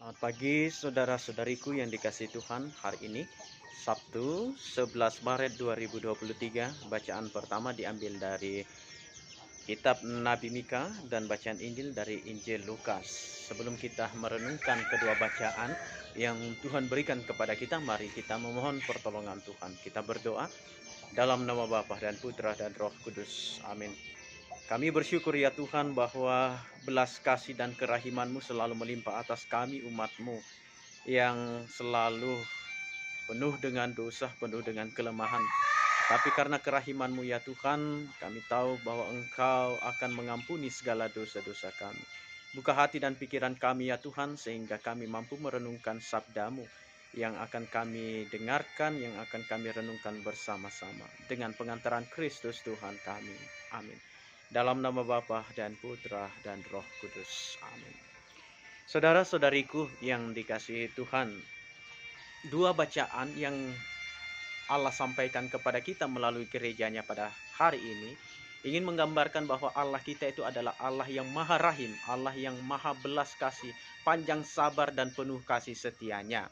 Selamat pagi saudara-saudariku yang dikasihi Tuhan. Hari ini Sabtu 11 Maret 2023. Bacaan pertama diambil dari kitab Nabi Mika dan bacaan Injil dari Injil Lukas. Sebelum kita merenungkan kedua bacaan yang Tuhan berikan kepada kita, mari kita memohon pertolongan Tuhan. Kita berdoa dalam nama Bapa dan Putra dan Roh Kudus. Amin. Kami bersyukur ya Tuhan bahwa belas kasih dan kerahiman-Mu selalu melimpah atas kami umat-Mu yang selalu penuh dengan dosa, penuh dengan kelemahan. Tapi karena kerahiman-Mu ya Tuhan, kami tahu bahwa Engkau akan mengampuni segala dosa-dosa kami. Buka hati dan pikiran kami ya Tuhan, sehingga kami mampu merenungkan sabda-Mu yang akan kami dengarkan, yang akan kami renungkan bersama-sama. Dengan pengantaran Kristus Tuhan kami. Amin. Dalam nama Bapa dan Putra dan Roh Kudus. Amin. Saudara-saudariku yang dikasihi Tuhan, dua bacaan yang Allah sampaikan kepada kita melalui gerejanya pada hari ini ingin menggambarkan bahwa Allah kita itu adalah Allah yang maha rahim, Allah yang maha belas kasih, panjang sabar dan penuh kasih setianya.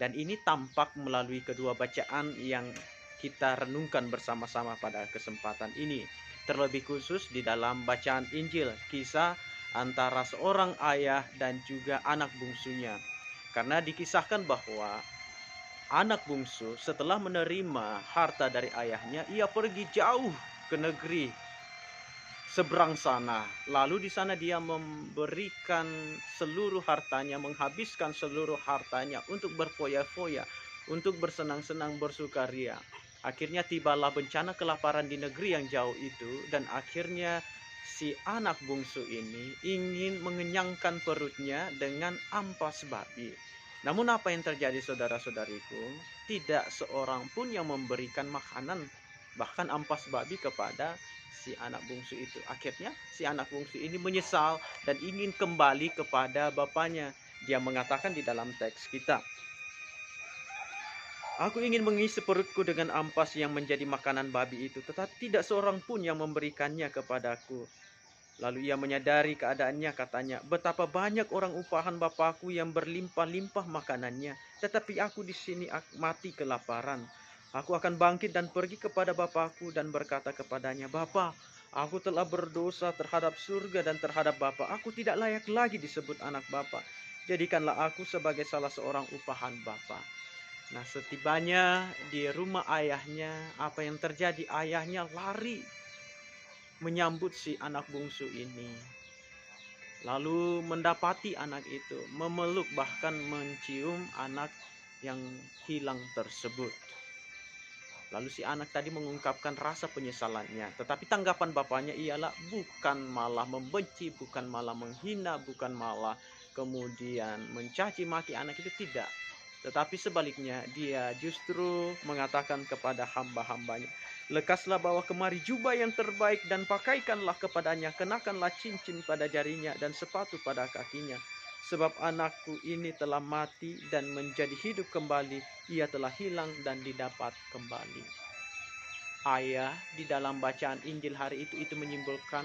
Dan ini tampak melalui kedua bacaan yang kita renungkan bersama-sama pada kesempatan ini. Terlebih khusus di dalam bacaan Injil, kisah antara seorang ayah dan juga anak bungsunya. Karena dikisahkan bahwa anak bungsu setelah menerima harta dari ayahnya, ia pergi jauh ke negeri seberang sana. Lalu di sana dia memberikan seluruh hartanya, menghabiskan seluruh hartanya untuk berfoya-foya, untuk bersenang-senang, bersukaria. Akhirnya tibalah bencana kelaparan di negeri yang jauh itu, dan akhirnya si anak bungsu ini ingin mengenyangkan perutnya dengan ampas babi. Namun apa yang terjadi saudara-saudariku? Tidak seorang pun yang memberikan makanan, bahkan ampas babi kepada si anak bungsu itu. Akhirnya si anak bungsu ini menyesal dan ingin kembali kepada bapaknya. Dia mengatakan di dalam teks kita, "Aku ingin mengisi perutku dengan ampas yang menjadi makanan babi itu, tetapi tidak seorang pun yang memberikannya kepadaku." Lalu ia menyadari keadaannya, katanya, "Betapa banyak orang upahan bapakku yang berlimpah-limpah makanannya, tetapi aku di sini mati kelaparan. Aku akan bangkit dan pergi kepada bapakku dan berkata kepadanya, 'Bapa, aku telah berdosa terhadap surga dan terhadap Bapa. Aku tidak layak lagi disebut anak Bapa. Jadikanlah aku sebagai salah seorang upahan Bapa.'" Nah, setibanya di rumah ayahnya, apa yang terjadi? Ayahnya lari menyambut si anak bungsu ini. Lalu mendapati anak itu, memeluk bahkan mencium anak yang hilang tersebut. Lalu si anak tadi mengungkapkan rasa penyesalannya. Tetapi tanggapan bapaknya ialah bukan malah membenci, bukan malah menghina, bukan malah kemudian mencaci maki anak itu, tidak. Tetapi sebaliknya dia justru mengatakan kepada hamba-hambanya, "Lekaslah bawa kemari jubah yang terbaik dan pakaikanlah kepadanya, kenakanlah cincin pada jarinya dan sepatu pada kakinya. Sebab anakku ini telah mati dan menjadi hidup kembali, ia telah hilang dan didapat kembali." Ayah di dalam bacaan Injil hari itu menyimbolkan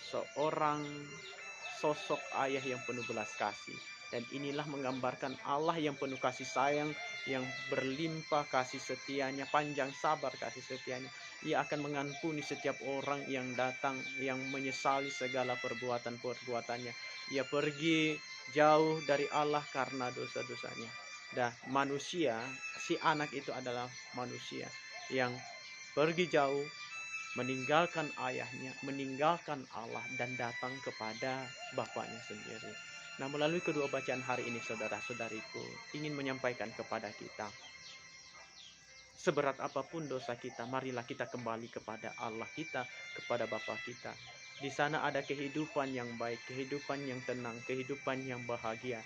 seorang sosok ayah yang penuh belas kasih. Dan inilah menggambarkan Allah yang penuh kasih sayang, yang berlimpah kasih setianya, panjang sabar kasih setianya. Ia akan mengampuni setiap orang yang datang, yang menyesali segala perbuatan-perbuatannya. Ia pergi jauh dari Allah karena dosa-dosanya. Dan manusia, si anak itu adalah manusia yang pergi jauh, meninggalkan ayahnya, meninggalkan Allah, dan datang kepada bapaknya sendiri. Nah, melalui kedua bacaan hari ini saudara-saudariku ingin menyampaikan kepada kita, seberat apapun dosa kita, marilah kita kembali kepada Allah kita, kepada Bapa kita. Di sana ada kehidupan yang baik, kehidupan yang tenang, kehidupan yang bahagia.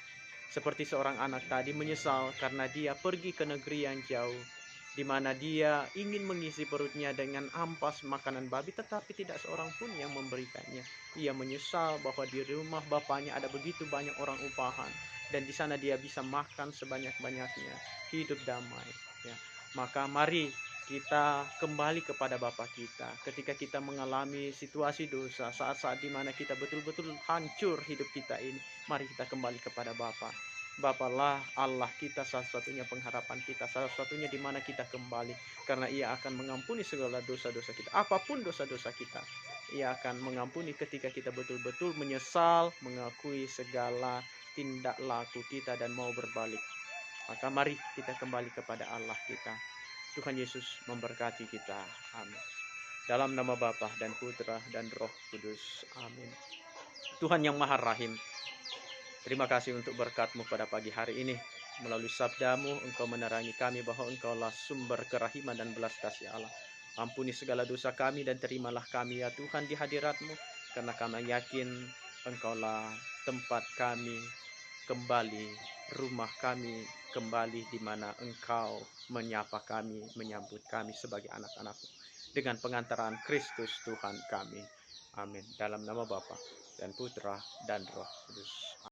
Seperti seorang anak tadi menyesal karena dia pergi ke negeri yang jauh, di mana dia ingin mengisi perutnya dengan ampas makanan babi, tetapi tidak seorang pun yang memberikannya. Ia menyesal bahwa di rumah bapaknya ada begitu banyak orang upahan, dan di sana dia bisa makan sebanyak-banyaknya, hidup damai. Ya, maka mari kita kembali kepada Bapa kita. Ketika kita mengalami situasi dosa, saat-saat di mana kita betul-betul hancur hidup kita ini, mari kita kembali kepada Bapa. Bapalah Allah kita, satu-satunya pengharapan kita, satu-satunya di mana kita kembali, karena Ia akan mengampuni segala dosa-dosa kita. Apapun dosa-dosa kita, Ia akan mengampuni ketika kita betul-betul menyesal, mengakui segala tindak laku kita dan mau berbalik. Maka mari kita kembali kepada Allah kita. Tuhan Yesus memberkati kita. Amin. Dalam nama Bapa dan Putra dan Roh Kudus. Amin. Tuhan yang Maha Rahim, terima kasih untuk berkat-Mu pada pagi hari ini. Melalui sabda-Mu, Engkau menerangi kami bahwa Engkaulah sumber kerahiman dan belas kasih Allah. Ampuni segala dosa kami dan terimalah kami ya Tuhan di hadirat-Mu, karena kami yakin Engkaulah tempat kami kembali, rumah kami kembali, di mana Engkau menyapa kami, menyambut kami sebagai anak-anak-Mu dengan pengantaran Kristus Tuhan kami. Amin. Dalam nama Bapa dan Putra dan Roh Kudus.